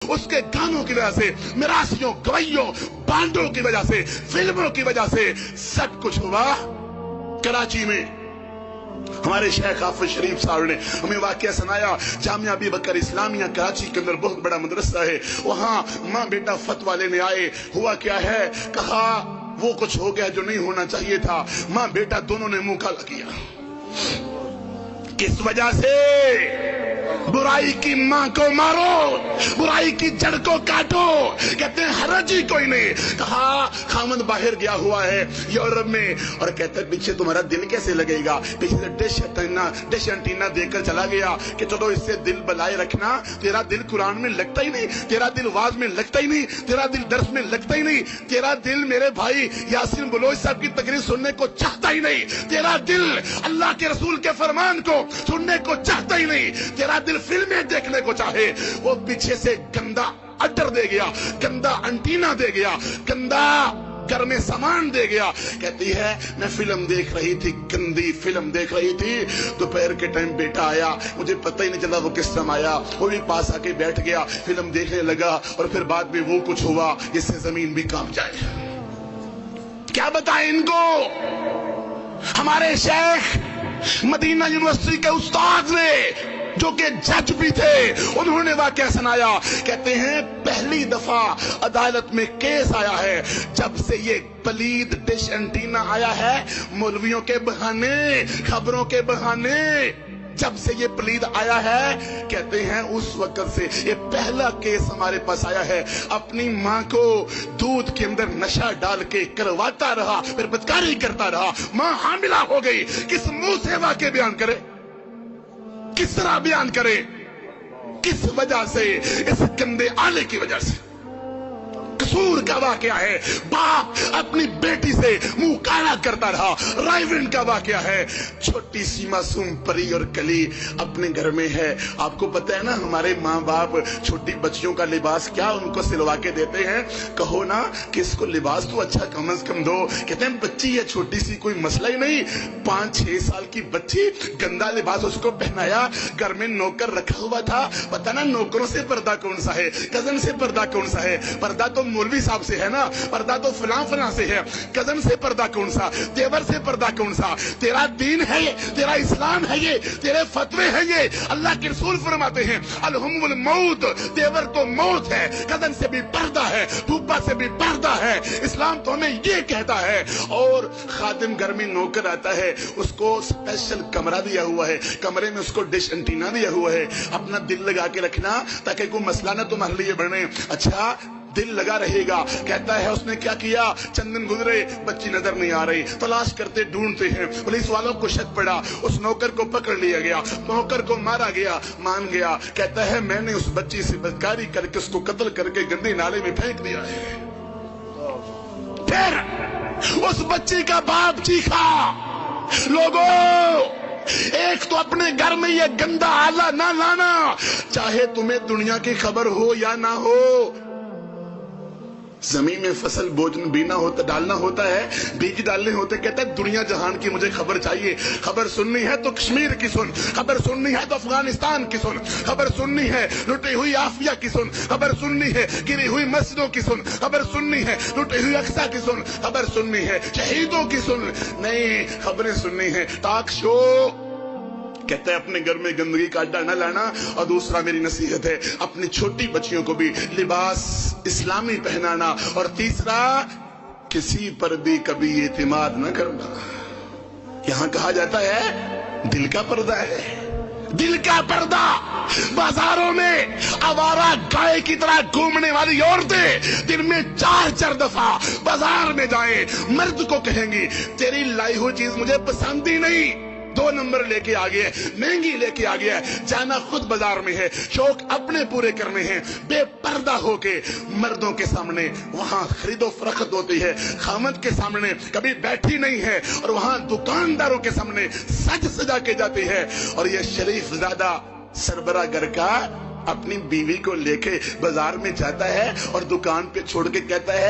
اس کے گانوں کی وجہ سے، میراثیوں، گویوں، بانڈوں کی وجہ سے، فلموں کی وجہ سے سب کچھ ہوا۔ کراچی میں ہمارے شیخ حافظ شریف صاحب نے ہمیں واقعہ سنایا، جامعہ ابی بکر اسلامیہ کراچی کے اندر بہت بڑا مدرسہ ہے، وہاں ماں بیٹا فتویٰ لینے آئے۔ ہوا کیا ہے، کہا وہ کچھ ہو گیا جو نہیں ہونا چاہیے تھا۔ ماں بیٹا دونوں نے منہ کالا کیا۔ کس وجہ سے؟ برائی کی ماں کو مارو، برائی کی جڑ کو کاٹو، کہتے ہیں حرج ہی کوئی نہیں۔ کہا خامد باہر گیا ہوا ہے یورپ میں، اور کہتا ہے پیچھے تمہارا دل کیسے لگے گا؟ پیچھے سے ڈش انٹینا دے کر چلا گیا کہ چلو اس سے دل بلائے رکھنا۔ تیرا دل قرآن میں لگتا ہی نہیں، تیرا دل واز میں لگتا ہی نہیں، تیرا دل درس میں لگتا ہی نہیں، تیرا دل میرے بھائی یاسین بلوچ صاحب کی تقریر سننے کو چاہتا ہی نہیں، تیرا دل اللہ کے رسول کے فرمان کو سننے کو چاہتا ہی نہیں، تیرا دل فلمیں دیکھنے کو چاہے۔ وہ پیچھے سے گندا اٹر دے گیا، گندا انٹینا دے گیا، گندا گھر میں سامان دے گیا۔ کہتی ہے میں فلم دیکھ رہی تھی، گندی فلم دیکھ رہی تھی، دوپہر کے ٹائم بیٹا آیا، مجھے پتہ ہی نہیں چلا وہ کس ٹائم آیا، وہ بھی پاس آ کے بیٹھ گیا، فلم دیکھنے لگا، اور پھر بعد میں وہ کچھ ہوا جس سے زمین بھی کانپ جائے۔ کیا بتائیں ان کو؟ ہمارے شیخ مدینہ یونیورسٹی کے استاد نے جو کہ جج بھی تھے، انہوں نے واقعہ سنایا، کہتے ہیں پہلی دفعہ عدالت میں کیس آیا ہے جب سے یہ پلید ڈش انٹینا آیا ہے، مولویوں کے بہانے، خبروں کے بہانے، جب سے یہ پلید آیا ہے، کہتے ہیں اس وقت سے یہ پہلا کیس ہمارے پاس آیا ہے۔ اپنی ماں کو دودھ کے اندر نشہ ڈال کے کرواتا رہا، پھر بدکاری کرتا رہا، ماں حاملہ ہو گئی۔ کس منہ سے واقعہ بیان کرے، کس طرح بیان کرے؟ کس وجہ سے؟ اس گندے آلے کی وجہ سے۔ قصور کا واقعہ ہے، باپ اپنی بیٹی سے منہ کالا کرتا رہا۔ رائیون کا واقعہ ہے، چھوٹی سی معصوم پری اور کلی اپنے گھر میں ہے۔ آپ کو پتہ ہے نا ہمارے ماں باپ چھوٹی بچیوں کا لباس کیا ان کو سلوا کے دیتے ہیں؟ کہو نا کہ اس کو لباس تو اچھا کم از کم دو، کہتے ہیں بچی ہے چھوٹی سی، کوئی مسئلہ ہی نہیں، 5-6 سال کی بچی، گندا لباس اس کو پہنایا، گھر میں نوکر رکھا ہوا تھا، پتہ نا نوکروں سے پردہ کون سا ہے، کزن سے پردہ کون سا ہے، پردہ تو مولوی صاحب سے ہے نا، پردہ تو فلاں سے ہے، کزن سے پردہ کون سا، دیور سے پردہ کون سا؟ تیرا دین ہے یہ، تیرا اسلام ہے یہ، تیرے فتوے ہیں یہ۔ اللہ کے رسول فرماتے ہیں الہم الموت، دیور تو موت ہے، کزن سے بھی پردہ ہے، پھوپھا سے بھی پردہ ہے، اسلام تو ہمیں یہ کہتا ہے۔ اور خادم گھر میں نوکر آتا ہے، اس کو اسپیشل کمرہ دیا ہوا ہے، کمرے میں اس کو ڈش انٹینا دیا ہوا ہے، اپنا دل لگا کے رکھنا تاکہ کوئی مسئلہ نہ تمہارے لیے بنے۔ اچھا دل لگا رہے گا، کہتا ہے اس نے کیا کیا، چند دن گزرے، بچی نظر نہیں آ رہی، تلاش کرتے ڈھونڈتے ہیں، پولیس والوں کو شک پڑا، اس نوکر کو پکڑ لیا گیا، نوکر کو مارا گیا، مان گیا، کہتا ہے میں نے اس بچی سے بدکاری کر کے اس کو قتل کر کے گندے نالے میں پھینک دیا ہے۔ پھر اس بچی کا باپ چیخا، لوگوں ایک تو اپنے گھر میں یہ گندا آلہ نہ لانا، چاہے تمہیں دنیا کی خبر ہو یا نہ ہو۔ زمین میں فصل بوجن بینا ہوتا، ڈالنا ہوتا ہے، بیج ڈالنے ہوتے، کہتا ہے دنیا جہان کی مجھے خبر چاہیے، خبر سننی ہے تو کشمیر کی سن، خبر سننی ہے تو افغانستان کی سن، خبر سننی ہے لٹی ہوئی عافیہ کی سن، خبر سننی ہے گری ہوئی مسجدوں کی سن، خبر سننی ہے لٹی ہوئی اقصی کی سن، خبر سننی ہے شہیدوں کی سن، نہیں خبریں سننی ہے ٹاک شو۔ کہتا ہے اپنے گھر میں گندگی کا اڈا نہ لانا، اور دوسرا میری نصیحت ہے اپنی چھوٹی بچیوں کو بھی لباس اسلامی پہنانا، اور تیسرا کسی پر بھی کبھی اعتماد نہ کرنا۔ یہاں کہا جاتا ہے دل کا پردہ ہے، دل کا پردہ۔ بازاروں میں آوارہ گائے کی طرح گھومنے والی عورتیں دن میں 4 دفعہ بازار میں جائیں، مرد کو کہیں گی تیری لائی ہوئی چیز مجھے پسند ہی نہیں، 2 نمبر لے کے آ گیا، مہنگی لے کے آ گیا، جانا خود بازار میں ہے، شوق اپنے پورے کرنے ہیں، بے پردہ ہو کے مردوں کے سامنے وہاں خرید و فروخت ہوتی ہے، خامد کے سامنے کبھی بیٹھی نہیں ہے، اور وہاں دکانداروں کے سامنے سج سجا کے جاتی ہے۔ اور یہ شریف زادہ سربراہ گھر کا اپنی بیوی کو لے کے بازار میں جاتا ہے اور دکان پہ چھوڑ کے کہتا ہے